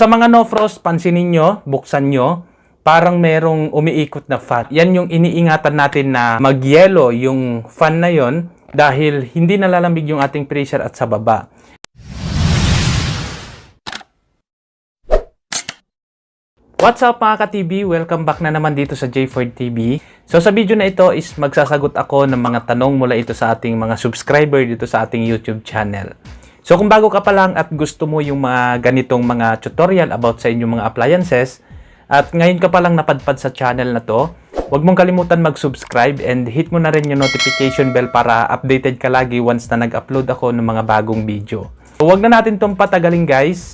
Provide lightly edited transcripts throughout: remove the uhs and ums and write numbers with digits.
Sa mga no frost, pansinin nyo, buksan nyo, parang merong umiikot na fan. Yan yung iniingatan natin na magyelo yung fan na yon dahil hindi nalalamig yung ating freezer at sa baba. What's up mga ka-TV? Welcome back na naman dito sa J4 TV. So sa video na ito is magsasagot ako ng mga tanong mula ito sa ating mga subscriber dito sa ating YouTube channel. So kung bago ka pa lang at gusto mo yung mga ganitong mga tutorial about sa inyong mga appliances at ngayon ka pa lang napadpad sa channel na to, huwag mong kalimutan mag-subscribe and hit mo na rin yung notification bell para updated ka lagi once na nag-upload ako ng mga bagong video. So huwag na natin itong patagalin guys.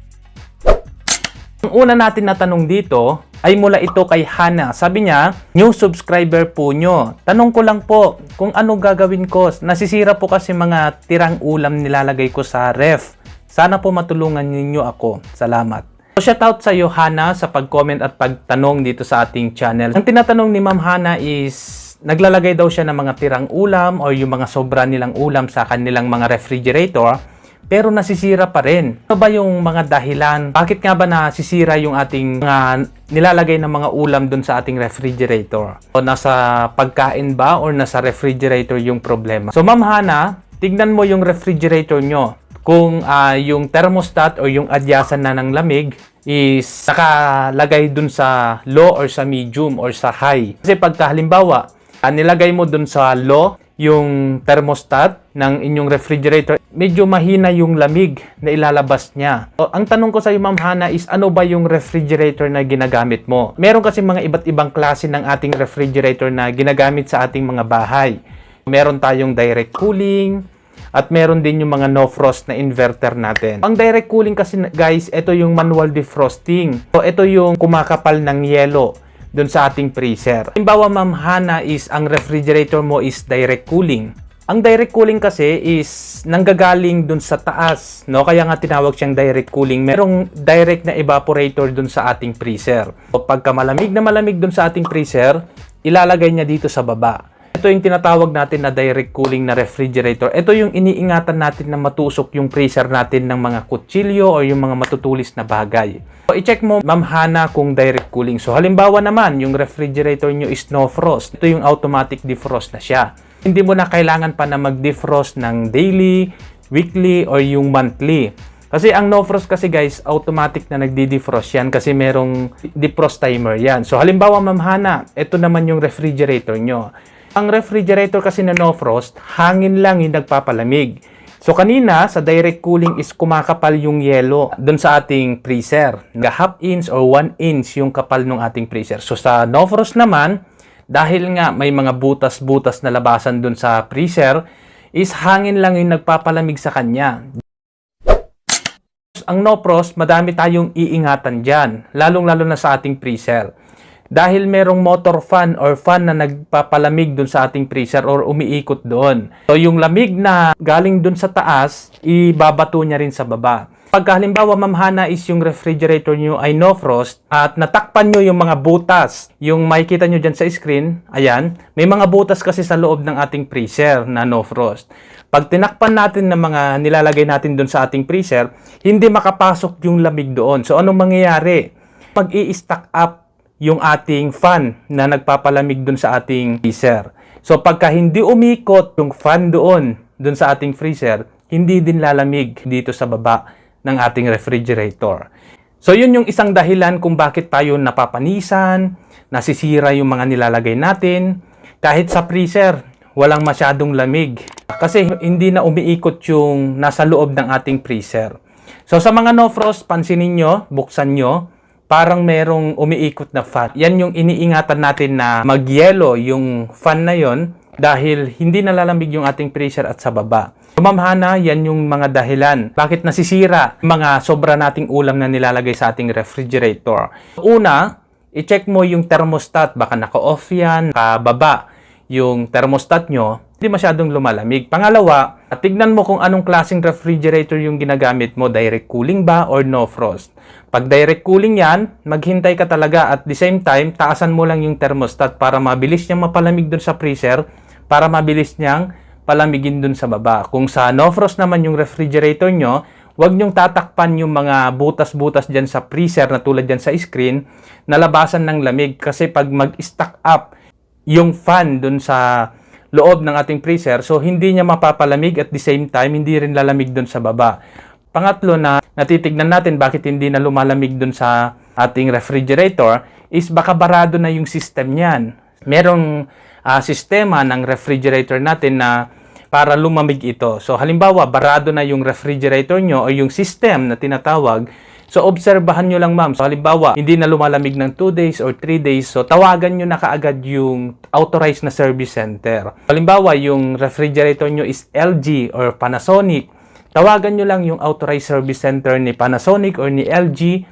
Ang una natin na tanong dito ay mula ito kay Hana. Sabi niya, new subscriber po nyo. Tanong ko lang po kung ano gagawin ko. Nasisira po kasi mga tirang ulam nilalagay ko sa ref. Sana po matulungan ninyo ako. Salamat. So shoutout sa iyo Hana sa pag-comment at pagtanong dito sa ating channel. Ang tinatanong ni Ma'am Hana is naglalagay daw siya ng mga tirang ulam o yung mga sobra nilang ulam sa kanilang mga refrigerator. Pero nasisira pa rin. Ano ba yung mga dahilan? Bakit nga ba nasisira yung ating mga nilalagay ng mga ulam dun sa ating refrigerator? O nasa pagkain ba or nasa refrigerator yung problema? So Ma'am Hana, tignan mo yung refrigerator nyo. Kung yung thermostat o yung adyasan na ng lamig is nakalagay dun sa low or sa medium or sa high. Kasi pagka halimbawa, nilagay mo dun sa low, yung thermostat ng inyong refrigerator, medyo mahina yung lamig na ilalabas niya. So, ang tanong ko sa iyo, Ma'am Hana, is ano ba yung refrigerator na ginagamit mo? Meron kasi mga iba't ibang klase ng ating refrigerator na ginagamit sa ating mga bahay. Meron tayong direct cooling, at meron din yung mga no frost na inverter natin. Ang direct cooling kasi guys, ito yung manual defrosting. So, ito yung kumakapal ng yelo dun sa ating freezer. Halimbawa Ma'am Hana is ang refrigerator mo is direct cooling. Ang direct cooling kasi is nanggagaling dun sa taas, no? Kaya nga tinawag siyang direct cooling. Merong direct na evaporator dun sa ating freezer. So, pagka malamig na malamig dun sa ating freezer, ilalagay niya dito sa baba. Ito yung tinatawag natin na direct cooling na refrigerator. Ito yung iniingatan natin na matusok yung freezer natin ng mga kutsilyo o yung mga matutulis na bagay. So, i-check mo Ma'am Hana kung direct cooling. So, halimbawa naman, yung refrigerator nyo is no frost. Ito yung automatic defrost na siya. Hindi mo na kailangan pa na mag-defrost ng daily, weekly, or yung monthly. Kasi ang no frost kasi guys, automatic na nagdi-defrost yan kasi merong defrost timer yan. So, halimbawa Ma'am Hana, ito naman yung refrigerator nyo. Ang refrigerator kasi na no frost, hangin lang yung nagpapalamig. So kanina, sa direct cooling is kumakapal yung yelo dun sa ating freezer. Half inch or 1 inch yung kapal ng ating freezer. So sa no frost naman, dahil nga may mga butas-butas na labasan dun sa freezer, is hangin lang yung nagpapalamig sa kanya. Ang no frost, madami tayong iingatan dyan, lalong-lalo na sa ating freezer. Dahil merong motor fan or fan na nagpapalamig dun sa ating freezer or umiikot doon. So yung lamig na galing dun sa taas, ibabato niya rin sa baba. Pagka halimbawa Ma'am Hana is yung refrigerator nyo ay no frost at natakpan nyo yung mga butas, yung makikita nyo dyan sa screen, ayan, may mga butas kasi sa loob ng ating freezer na no frost. Pag tinakpan natin ng mga nilalagay natin dun sa ating freezer, hindi makapasok yung lamig doon. So anong mangyayari? Mag-i-stack up yung ating fan na nagpapalamig dun sa ating freezer. So pagka hindi umikot yung fan doon sa ating freezer, hindi din lalamig dito sa baba ng ating refrigerator. So yun yung isang dahilan kung bakit tayo napapanisan, nasisira yung mga nilalagay natin. Kahit sa freezer, walang masyadong lamig. Kasi hindi na umiikot yung nasa loob ng ating freezer. So sa mga no frost, pansinin nyo, buksan nyo, parang merong umiikot na fan. Yan yung iniingatan natin na magyelo yung fan na yon dahil hindi nalalamig yung ating freezer at sa baba. So, Ma'am Hana, yan yung mga dahilan. Bakit nasisira mga sobra nating ulam na nilalagay sa ating refrigerator? Una, i-check mo yung thermostat. Baka naka-off yan, kababa yung thermostat nyo, hindi masyadong lumalamig. Pangalawa, tignan mo kung anong klaseng refrigerator yung ginagamit mo. Direct cooling ba or no frost? Pag direct cooling yan, maghintay ka talaga at the same time, taasan mo lang yung thermostat para mabilis niyang mapalamig dun sa freezer, para mabilis niyang palamigin dun sa baba. Kung sa no frost naman yung refrigerator nyo, Huwag nyong tatakpan yung mga butas-butas dyan sa freezer na tulad dyan sa screen na labasan ng lamig. Kasi pag mag-stack up yung fan dun sa loob ng ating freezer, so hindi niya mapapalamig at the same time, hindi rin lalamig dun sa baba. Pangatlo na natitignan natin bakit hindi na lumalamig dun sa ating refrigerator is baka barado na yung system niyan. Merong sistema ng refrigerator natin na para lumamig ito. So halimbawa, barado na yung refrigerator nyo o yung system na tinatawag. So obserbahan nyo lang ma'am. So halimbawa, hindi na lumalamig ng 2 days or 3 days. So tawagan nyo na kaagad yung authorized na service center. Halimbawa, yung refrigerator nyo is LG or Panasonic. Tawagan nyo lang yung authorized service center ni Panasonic or ni LG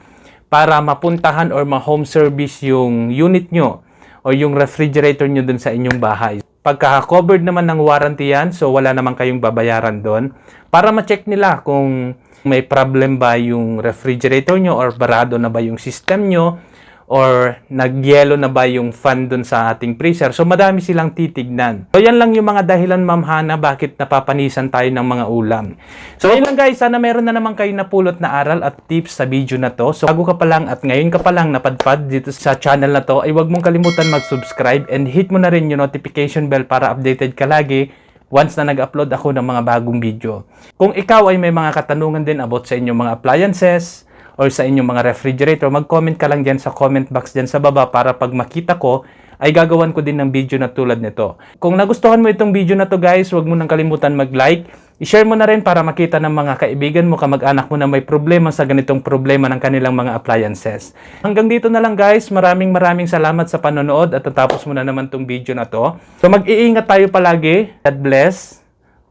para mapuntahan or ma-home service yung unit nyo o yung refrigerator nyo dun sa inyong bahay. Pagka-covered naman ng warranty yan, so wala naman kayong babayaran doon para ma-check nila kung may problem ba yung refrigerator nyo or barado na ba yung system nyo or nagyelo na ba yung fan doon sa ating freezer. So madami silang titignan. So yan lang yung mga dahilan Ma'am Hana bakit napapanisan tayo ng mga ulam. So yun lang guys, sana meron na naman kayo napulot na aral at tips sa video na to. So bago ka pa lang at ngayon ka pa lang napadpad dito sa channel na to, ay huwag mong kalimutan mag-subscribe and hit mo na rin yung notification bell para updated ka lagi once na nag-upload ako ng mga bagong video. Kung ikaw ay may mga katanungan din about sa inyong mga appliances or sa inyong mga refrigerator, mag-comment ka lang dyan sa comment box dyan sa baba para pag makita ko, ay gagawan ko din ng video na tulad nito. Kung nagustuhan mo itong video na to guys, huwag mo nang kalimutan mag-like. I-share mo na rin para makita ng mga kaibigan mo, kamag-anak mo na may problema sa ganitong problema ng kanilang mga appliances. Hanggang dito na lang guys, maraming salamat sa panonood at natapos mo na naman itong video na to. So mag-iingat tayo palagi. God bless.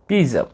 Peace out.